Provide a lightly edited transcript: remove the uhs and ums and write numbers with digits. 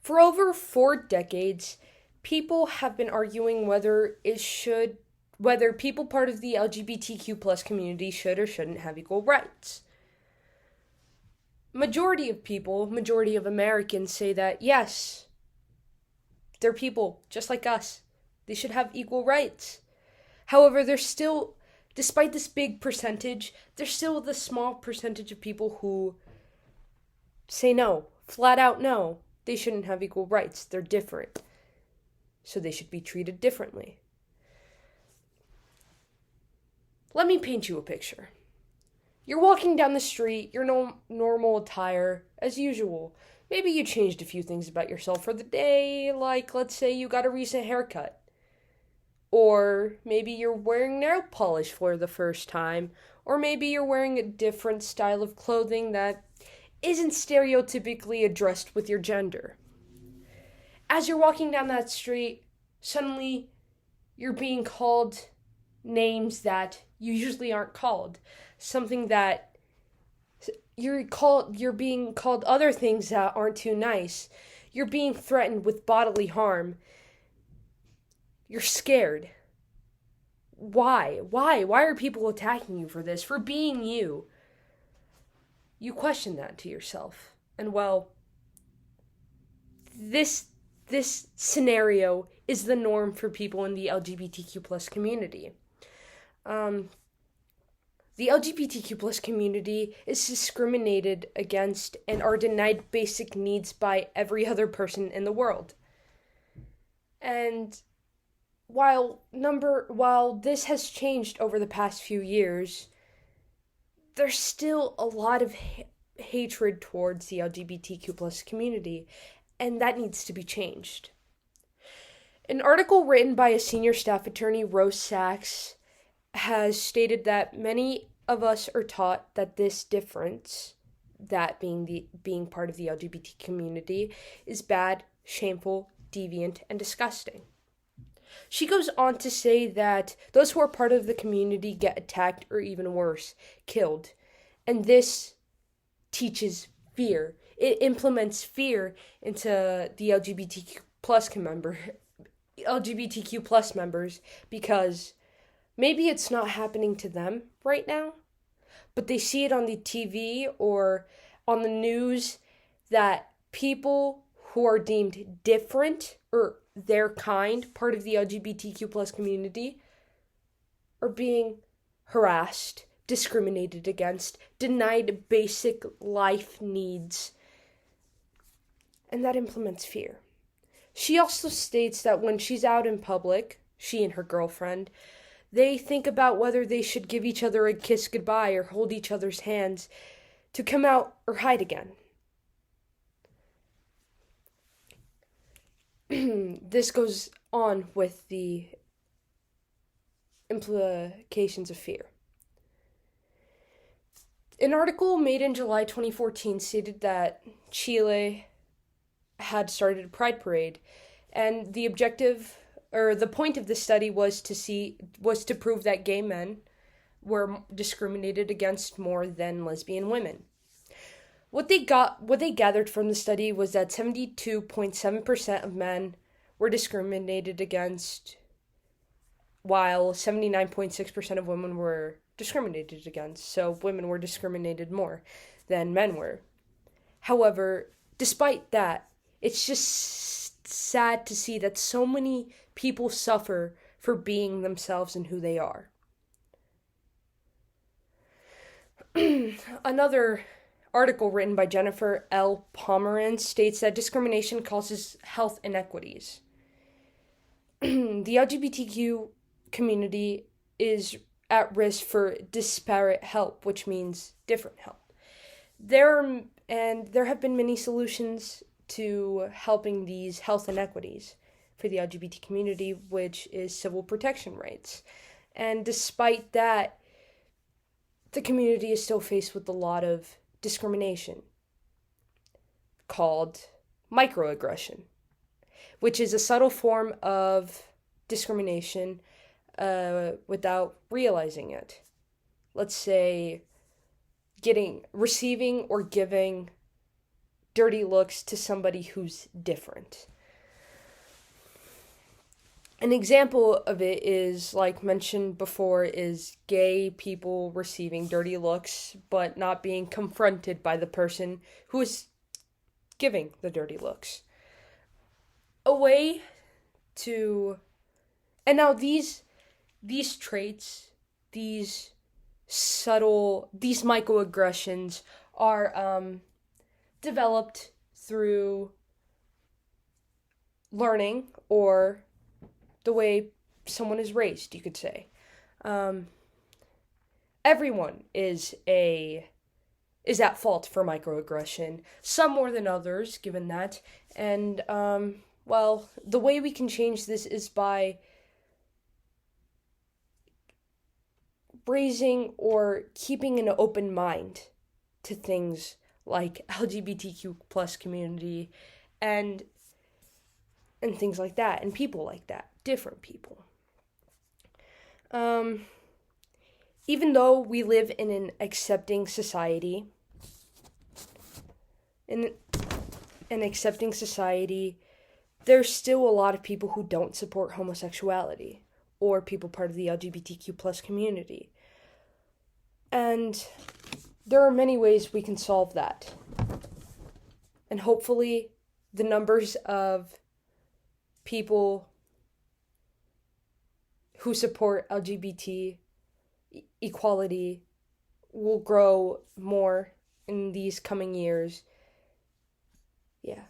For over 4 decades, people have been arguing whether people part of the LGBTQ plus community should or shouldn't have equal rights. Majority of Americans say that yes, they're people just like us. They should have equal rights. However, despite this big percentage, there's still the small percentage of people who say no, flat out no. They shouldn't have equal rights. They're different. So they should be treated differently. Let me paint you a picture. You're walking down the street, your normal attire, as usual. Maybe you changed a few things about yourself for the day, like let's say you got a recent haircut. Or maybe you're wearing nail polish for the first time. Or maybe you're wearing a different style of clothing that isn't stereotypically addressed with your gender. As you're walking down that street, suddenly you're being called names that you usually aren't called. Something that you're being called other things that aren't too nice. You're being threatened with bodily harm. You're scared. Why? Why are people attacking you for this? For being you? You question that to yourself. And well, this scenario is the norm for people in the LGBTQ plus community. The LGBTQ plus community is discriminated against and are denied basic needs by every other person in the world. And while this has changed over the past few years, there's still a lot of hatred towards the LGBTQ plus community, and that needs to be changed. An article written by a senior staff attorney, Rose Sachs, has stated that many of us are taught that this difference, that being part of the LGBT community, is bad, shameful, deviant, and disgusting. She goes on to say that those who are part of the community get attacked or even worse, killed. And this teaches fear. It implements fear into the LGBTQ plus members because maybe it's not happening to them right now, but they see it on the TV or on the news that people who are deemed different or their kind, part of the LGBTQ plus community, are being harassed, discriminated against, denied basic life needs. And that implements fear. She also states that when she's out in public, she and her girlfriend, they think about whether they should give each other a kiss goodbye or hold each other's hands to come out or hide again. This goes on with the implications of fear. An article made in July 2014 stated that Chile had started a pride parade, and the point of this study was to prove that gay men were discriminated against more than lesbian women. What they gathered from the study was that 72.7% of men were discriminated against, while 79.6% of women were discriminated against. So women were discriminated more than men were. However, despite that, it's just sad to see that so many people suffer for being themselves and who they are. Another article written by Jennifer L. Pomeranz states that discrimination causes health inequities. The LGBTQ community is at risk for disparate help, which means different help. There have been many solutions to helping these health inequities for the LGBT community, which is civil protection rights. And despite that, the community is still faced with a lot of discrimination called microaggression, which is a subtle form of discrimination without realizing it. Let's say receiving or giving dirty looks to somebody who's different. An example of it is, like mentioned before, is gay people receiving dirty looks but not being confronted by the person who is giving the dirty looks. A way to... And now these traits, these microaggressions are developed through learning or the way someone is raised, you could say. Everyone is at fault for microaggression, some more than others, given that. And, the way we can change this is by raising or keeping an open mind to things like LGBTQ plus community and things like that, and people like that, different people. Even though we live in an accepting society, there's still a lot of people who don't support homosexuality or people part of the LGBTQ plus community. And there are many ways we can solve that. And hopefully the numbers of people who support LGBT equality will grow more in these coming years. Yeah.